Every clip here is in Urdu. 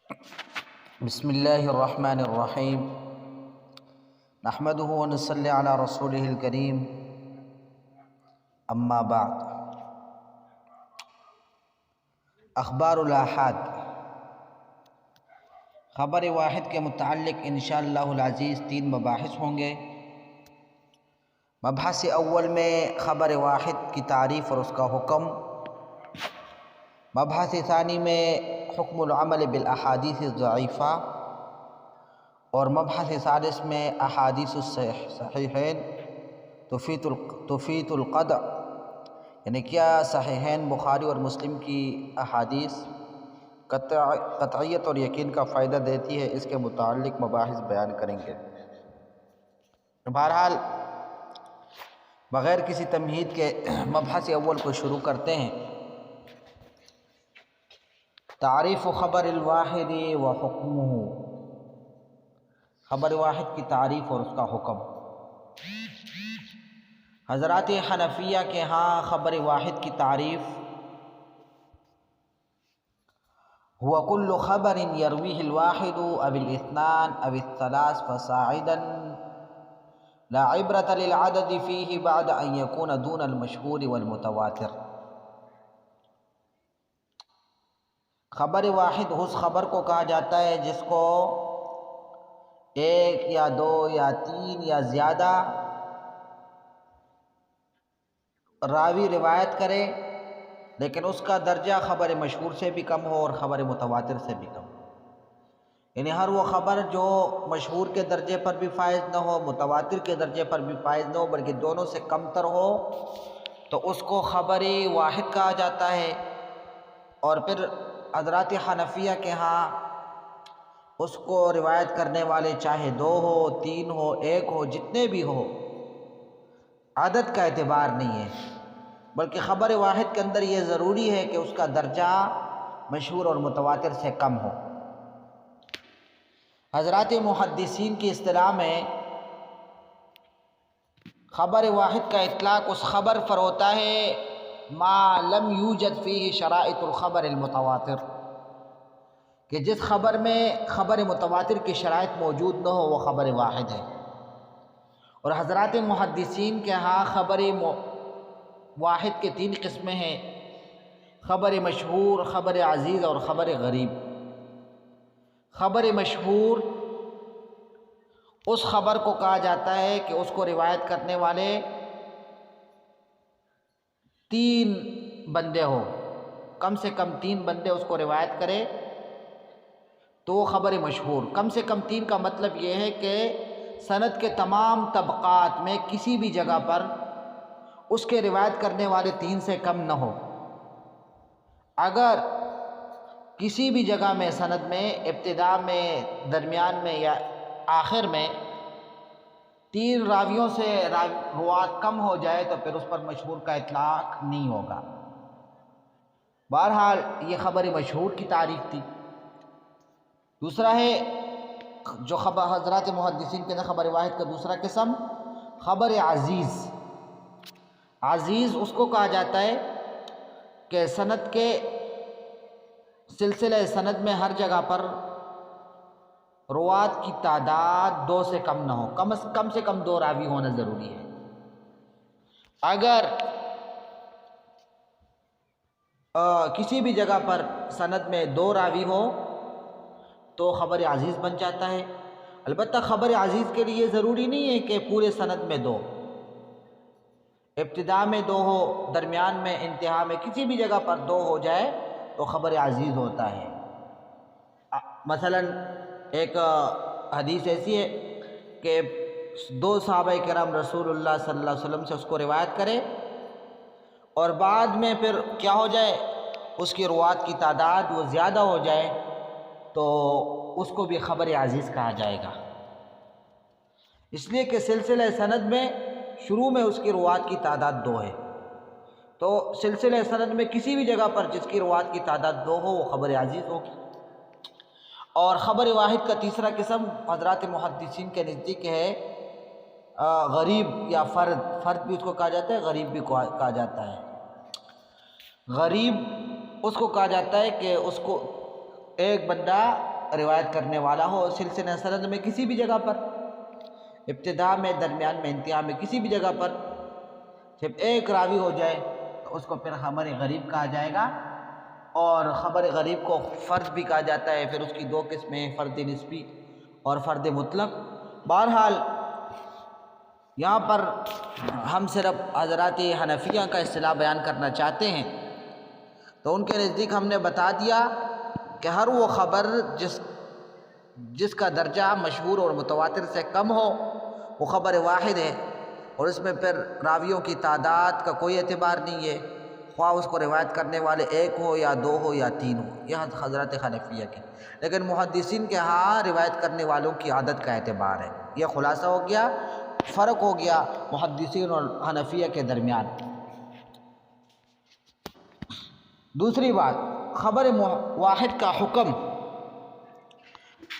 بسم اللہ الرحمن الرحیم نحمدہ ونصلی علی رسولہ الکریم اما بعد۔ اخبار الآحاد، خبر واحد کے متعلق انشاءاللہ العزیز 3 مباحث ہوں گے۔ مبحث اول میں خبر واحد کی تعریف اور اس کا حکم، مبحث ثانی میں حکم العمل بالاحادیث الضعیفہ، اور مبحث ثالث میں احادیث الصحیحین تفید القطع، یعنی کیا صحیحین بخاری اور مسلم کی احادیث قطعیت اور یقین کا فائدہ دیتی ہے، اس کے متعلق مباحث بیان کریں گے۔ بہرحال بغیر کسی تمہید کے مبحث اول کو شروع کرتے ہیں۔ تعریف خبر الواحد و حکمہ، خبر واحد کی تعریف اور اس کا حکم۔ حضرات حنفیہ کے ہاں خبر واحد کی تعریف هو كل خبر يرويه الواحد او الاثنان او الثلاث فصاعدا لا عبرة للعدد فيه بعد ان يكون دون المشهور والمتواتر۔ خبر واحد اس خبر کو کہا جاتا ہے جس کو ایک یا دو یا تین یا زیادہ راوی روایت کرے، لیکن اس کا درجہ خبر مشہور سے بھی کم ہو اور خبر متواتر سے بھی کم ہو، یعنی ہر وہ خبر جو مشہور کے درجے پر بھی فائز نہ ہو، متواتر کے درجے پر بھی فائز نہ ہو، بلکہ دونوں سے کم تر ہو، تو اس کو خبر واحد کہا جاتا ہے۔ اور پھر حضرات حنفیہ کے ہاں اس کو روایت کرنے والے چاہے 2 ہو، 3 ہو، 1 ہو، جتنے بھی ہو، عدد کا اعتبار نہیں ہے، بلکہ خبر واحد کے اندر یہ ضروری ہے کہ اس کا درجہ مشہور اور متواتر سے کم ہو۔ حضرات محدثین کی اصطلاح میں خبر واحد کا اطلاق اس خبر پر ہوتا ہے ما لم یوجد فیہ شرائط الخبر المتواتر، کہ جس خبر میں خبر متواتر کی شرائط موجود نہ ہو وہ خبر واحد ہے۔ اور حضرات محدثین کے ہاں خبر واحد کے 3 قسمیں ہیں: خبر مشہور، خبر عزیز اور خبر غریب۔ خبر مشہور اس خبر کو کہا جاتا ہے کہ اس کو روایت کرنے والے 3 بندے ہو، کم سے کم 3 بندے اس کو روایت کرے تو وہ خبر مشہور۔ کم سے کم 3 کا مطلب یہ ہے کہ سند کے تمام طبقات میں کسی بھی جگہ پر اس کے روایت کرنے والے 3 سے کم نہ ہو۔ اگر کسی بھی جگہ میں سند میں ابتدا میں، درمیان میں یا آخر میں 3 راویوں سے روایت کم ہو جائے تو پھر اس پر مشہور کا اطلاق نہیں ہوگا۔ بہرحال یہ خبر مشہور کی تعریف تھی۔ دوسرا ہے جو خبر حضرات محدثین کے خبر واحد کا دوسرا قسم، خبر عزیز۔ عزیز اس کو کہا جاتا ہے کہ سند کے سلسلہ سند میں ہر جگہ پر روات کی تعداد 2 سے کم نہ ہو، کم سے کم 2 راوی ہونا ضروری ہے۔ اگر کسی بھی جگہ پر سند میں 2 راوی ہو تو خبر عزیز بن جاتا ہے۔ البتہ خبر عزیز کے لیے ضروری نہیں ہے کہ پورے سند میں 2، ابتدا میں 2 ہو، درمیان میں، انتہا میں، کسی بھی جگہ پر 2 ہو جائے تو خبر عزیز ہوتا ہے۔ مثلا ایک حدیث ایسی ہے کہ 2 صحابہ کرام رسول اللہ صلی اللہ علیہ وسلم سے اس کو روایت کرے اور بعد میں پھر کیا ہو جائے، اس کی روات کی تعداد وہ زیادہ ہو جائے تو اس کو بھی خبر عزیز کہا جائے گا، اس لیے کہ سلسلہ سند میں شروع میں اس کی روات کی تعداد 2 ہے، تو سلسلہ سند میں کسی بھی جگہ پر جس کی روات کی تعداد 2 ہو وہ خبر عزیز ہوگی۔ اور خبر واحد کا تیسرا قسم حضرات محدثین کے نزدیک ہے غریب یا فرد بھی اس کو کہا جاتا ہے، غریب بھی کہا جاتا ہے۔ غریب اس کو کہا جاتا ہے کہ اس کو ایک بندہ روایت کرنے والا ہو سلسلہ سند میں کسی بھی جگہ پر، ابتدا میں، درمیان میں، انتہا میں، کسی بھی جگہ پر جب ایک راوی ہو جائے تو اس کو پھر خبر غریب کہا جائے گا، اور خبر غریب کو فرد بھی کہا جاتا ہے۔ پھر اس کی دو قسمیں، فرد نسبی اور فرد مطلق۔ بہرحال یہاں پر ہم صرف حضرات حنفیہ کا اصطلاح بیان کرنا چاہتے ہیں، تو ان کے نزدیک ہم نے بتا دیا کہ ہر وہ خبر جس کا درجہ مشہور اور متواتر سے کم ہو وہ خبر واحد ہے، اور اس میں پھر راویوں کی تعداد کا کوئی اعتبار نہیں ہے، خواہ اس کو روایت کرنے والے ایک ہو یا دو ہو یا تین ہو، یہ حضرات حنفیہ کے۔ لیکن محدثین کے ہاں روایت کرنے والوں کی عدد کا اعتبار ہے۔ یہ خلاصہ ہو گیا، فرق ہو گیا محدثین اور حنفیہ کے درمیان۔ دوسری بات، خبر واحد کا حکم۔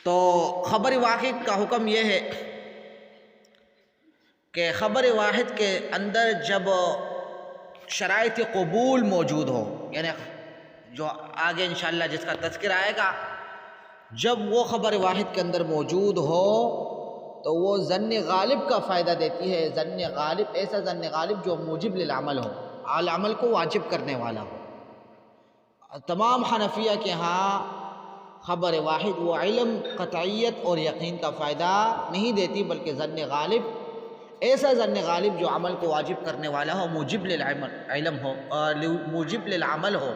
تو خبر واحد کا حکم یہ ہے کہ خبر واحد کے اندر جب شرائط قبول موجود ہو، یعنی جو آگے انشاءاللہ جس کا تذکرہ آئے گا، جب وہ خبر واحد کے اندر موجود ہو تو وہ ظن غالب کا فائدہ دیتی ہے۔ ظن غالب، ایسا ظن غالب جو موجب للعمل ہو، عمل کو واجب کرنے والا ہو۔ تمام حنفیہ کے ہاں خبر واحد وہ علم، قطعیت اور یقین کا فائدہ نہیں دیتی، بلکہ ظن غالب، ایسا ظن غالب جو عمل کو واجب کرنے والا ہو، موجب للعلم ہو اور موجب للعمل ہو،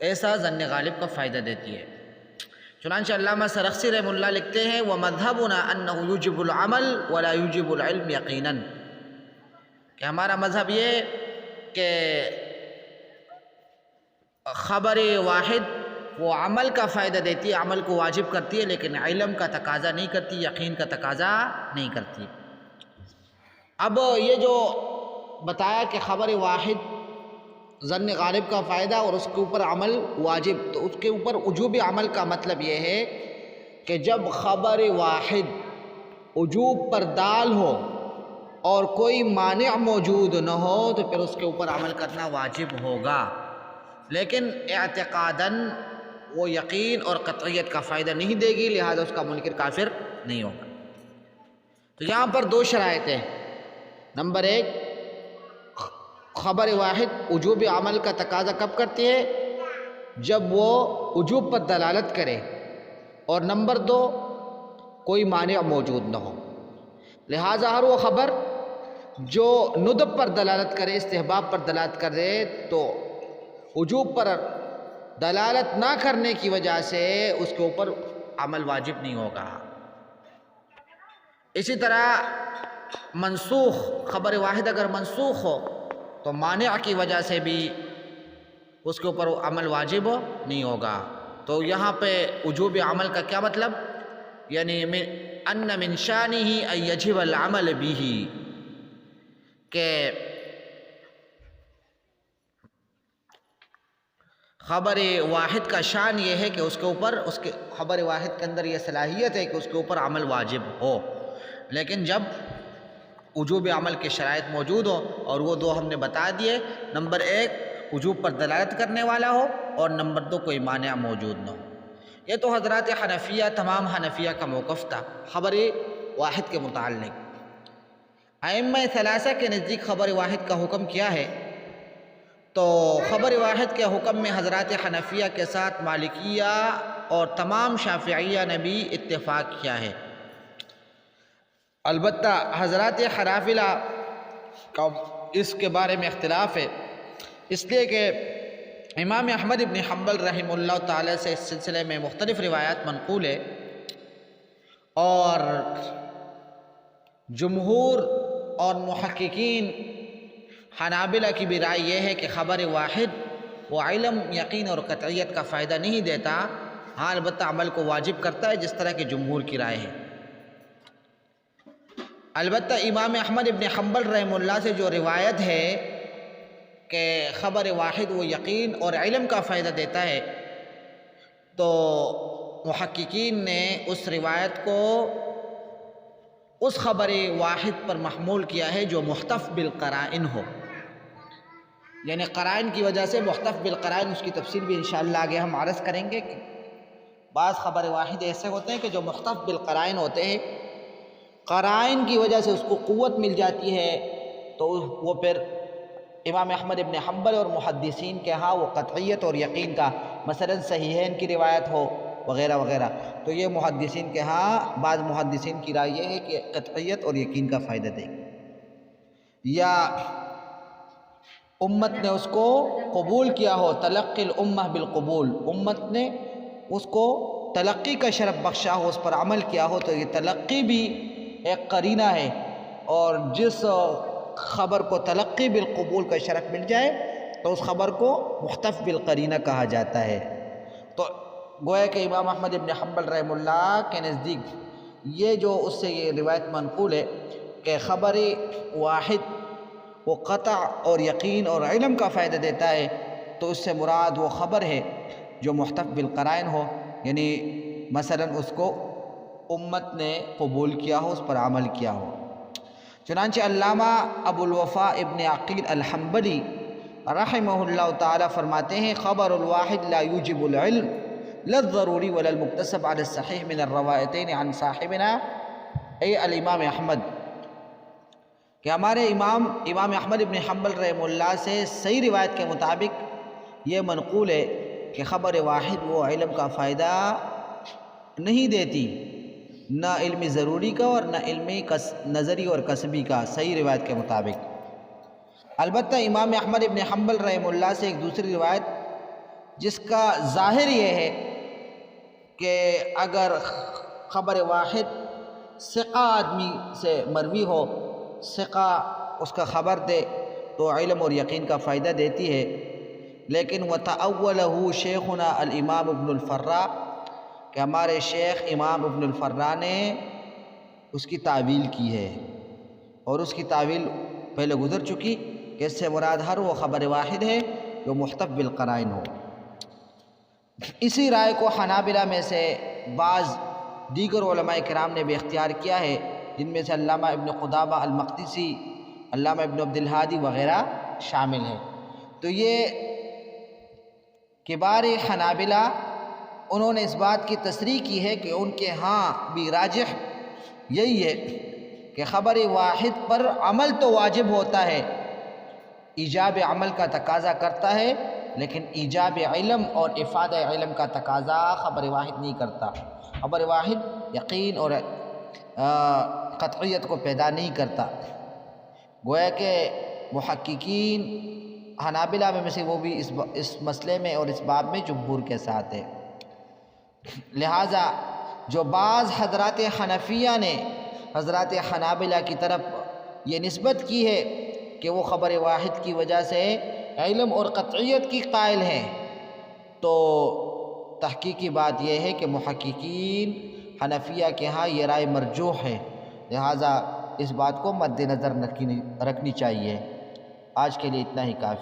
ایسا ظن غالب کا فائدہ دیتی ہے۔ چنانچہ علامہ سرخسی رحمہ اللہ لکھتے ہیں وَمَذْهَبُنَا أَنَّهُ يُوجِبُ الْعَمَلَ وَلَا يُوجِبُ الْعِلْمَ يَقِينًا، کہ ہمارا مذہب یہ کہ خبر واحد وہ عمل کا فائدہ دیتی ہے، عمل کو واجب کرتی ہے، لیکن علم کا تقاضا نہیں کرتی، یقین کا تقاضا نہیں کرتی۔ اب یہ جو بتایا کہ خبر واحد ظن غالب کا فائدہ اور اس کے اوپر عمل واجب، تو اس کے اوپر وجوب عمل کا مطلب یہ ہے کہ جب خبر واحد وجوب پر دال ہو اور کوئی مانع موجود نہ ہو تو پھر اس کے اوپر عمل کرنا واجب ہوگا، لیکن اعتقاداً وہ یقین اور قطعیت کا فائدہ نہیں دے گی، لہذا اس کا منکر کافر نہیں ہوگا۔ تو یہاں پر دو شرائط ہیں۔ نمبر ایک، خبر واحد وجوب عمل کا تقاضا کب کرتی ہے؟ جب وہ وجوب پر دلالت کرے، اور نمبر دو، کوئی مانع موجود نہ ہو۔ لہذا ہر وہ خبر جو ندب پر دلالت کرے، استحباب پر دلالت کرے، تو وجوب پر دلالت نہ کرنے کی وجہ سے اس کے اوپر عمل واجب نہیں ہوگا۔ اسی طرح منسوخ، خبر واحد اگر منسوخ ہو تو مانع کی وجہ سے بھی اس کے اوپر عمل واجب نہیں ہوگا۔ تو یہاں پہ وجوب عمل کا کیا مطلب؟ یعنی ان من شانہ ان یجب العمل بہ، کہ خبر واحد کا شان یہ ہے کہ اس کے اوپر، اس کے خبر واحد کے اندر یہ صلاحیت ہے کہ اس کے اوپر عمل واجب ہو، لیکن جب وجوب عمل کے شرائط موجود ہو، اور وہ دو ہم نے بتا دیے، نمبر ایک وجوب پر دلالت کرنے والا ہو، اور نمبر دو کوئی مانع موجود نہ ہو۔ یہ تو حضرات حنفیہ، تمام حنفیہ کا موقف تھا خبر واحد کے متعلق۔ ائمہ ثلاثہ کے نزدیک خبر واحد کا حکم کیا ہے؟ تو خبر واحد کے حکم میں حضرات حنفیہ کے ساتھ مالکیہ اور تمام شافعیہ نے بھی اتفاق کیا ہے۔ البتہ حضرات حنابلہ کا اس کے بارے میں اختلاف ہے، اس لیے کہ امام احمد ابن حنبل رحمہ اللہ تعالی سے اس سلسلے میں مختلف روایات منقول ہے، اور جمہور اور محققین حنابلہ کی بھی رائے یہ ہے کہ خبر واحد وہ علم، یقین اور قطعیت کا فائدہ نہیں دیتا، ہاں البتہ عمل کو واجب کرتا ہے، جس طرح کہ جمہور کی رائے ہے۔ البتہ امام احمد ابن حنبل رحمہ اللہ سے جو روایت ہے کہ خبر واحد وہ یقین اور علم کا فائدہ دیتا ہے، تو محققین نے اس روایت کو اس خبر واحد پر محمول کیا ہے جو محتف بالقرائن ہو، یعنی قرائن کی وجہ سے محتف بالقرائن، اس کی تفصیل بھی انشاءاللہ آگے ہم عرض کریں گے بعض خبر واحد ایسے ہوتے ہیں کہ جو مختف بالقرائن ہوتے ہیں، قرائن کی وجہ سے اس کو قوت مل جاتی ہے، تو وہ پھر امام احمد ابن حنبل اور محدثین کے ہاں وہ قطعیت اور یقین کا، مثلا صحیحین کی روایت ہو وغیرہ وغیرہ، تو یہ محدثین کے ہاں بعض محدثین کی رائے یہ ہے کہ قطعیت اور یقین کا فائدہ دے گی، یا امت نے اس کو قبول کیا ہو، تلقی الامہ بالقبول، امت نے اس کو تلقی کا شرف بخشا ہو، اس پر عمل کیا ہو، تو یہ تلقی بھی ایک قرینہ ہے، اور جس خبر کو تلقی بالقبول کا شرف مل جائے تو اس خبر کو مختف بالقرینہ کہا جاتا ہے۔ تو گویا کہ امام احمد ابن حنبل رحمہ اللہ کے نزدیک یہ جو اس سے یہ روایت منقول ہے کہ خبر واحد وہ قطع اور یقین اور علم کا فائدہ دیتا ہے، تو اس سے مراد وہ خبر ہے جو محتف بالقرائن ہو، یعنی مثلا اس کو امت نے قبول کیا ہو، اس پر عمل کیا ہو۔ چنانچہ علامہ ابو الوفاء ابن عقیل الحنبلی رحمہ اللہ تعالی فرماتے ہیں، خبر الواحد لا یوجب العلم لا الضروری ولا المکتسب علی الصحیح من الروایتین عن صاحبنا اے الامام احمد، کہ ہمارے امام احمد ابن حنبل رحمہ اللہ سے صحیح روایت کے مطابق یہ منقول ہے کہ خبر واحد وہ علم کا فائدہ نہیں دیتی، نہ علمی ضروری کا اور نہ علمی نظری اور کسبی کا، صحیح روایت کے مطابق۔ البتہ امام احمد ابن حنبل رحمہ اللہ سے ایک دوسری روایت جس کا ظاہر یہ ہے کہ اگر خبر واحد ثقہ آدمی سے مروی ہو، ثقہ اس کا خبر دے تو علم اور یقین کا فائدہ دیتی ہے، لیکن وَتَأَوَّلَهُ شیخنا الامام ابن الفراء، کہ ہمارے شیخ امام ابن الفراء نے اس کی تعویل کی ہے، اور اس کی تعویل پہلے گزر چکی کہ اس سے مراد ہر وہ خبر واحد ہے جو محتف بالقرائن ہو۔ اسی رائے کو حنابلہ میں سے بعض دیگر علماء کرام نے بھی اختیار کیا ہے، جن میں سے علامہ ابن قدامہ المقدسی، علامہ ابن عبد الہادی وغیرہ شامل ہیں۔ تو یہ کبار حنابلہ انہوں نے اس بات کی تصریح کی ہے کہ ان کے ہاں بھی راجح یہی ہے کہ خبر واحد پر عمل تو واجب ہوتا ہے، ایجاب عمل کا تقاضا کرتا ہے، لیکن ایجاب علم اور افادہ علم کا تقاضا خبر واحد نہیں کرتا۔ خبر واحد یقین اور قطعیت کو پیدا نہیں کرتا۔ گویا کہ محققین حنابلہ میں سے وہ بھی اس مسئلے میں اور اس باب میں جمہور کے ساتھ ہے۔ لہٰذا جو بعض حضرات حنفیہ نے حضرات حنابلہ کی طرف یہ نسبت کی ہے کہ وہ خبر واحد کی وجہ سے علم اور قطعیت کی قائل ہیں، تو تحقیقی بات یہ ہے کہ محققین حنفیہ کے ہاں یہ رائے مرجوح ہے، لہٰذا اس بات کو مد نظر رکھنی چاہیے۔ آج کے لیے اتنا ہی کافی۔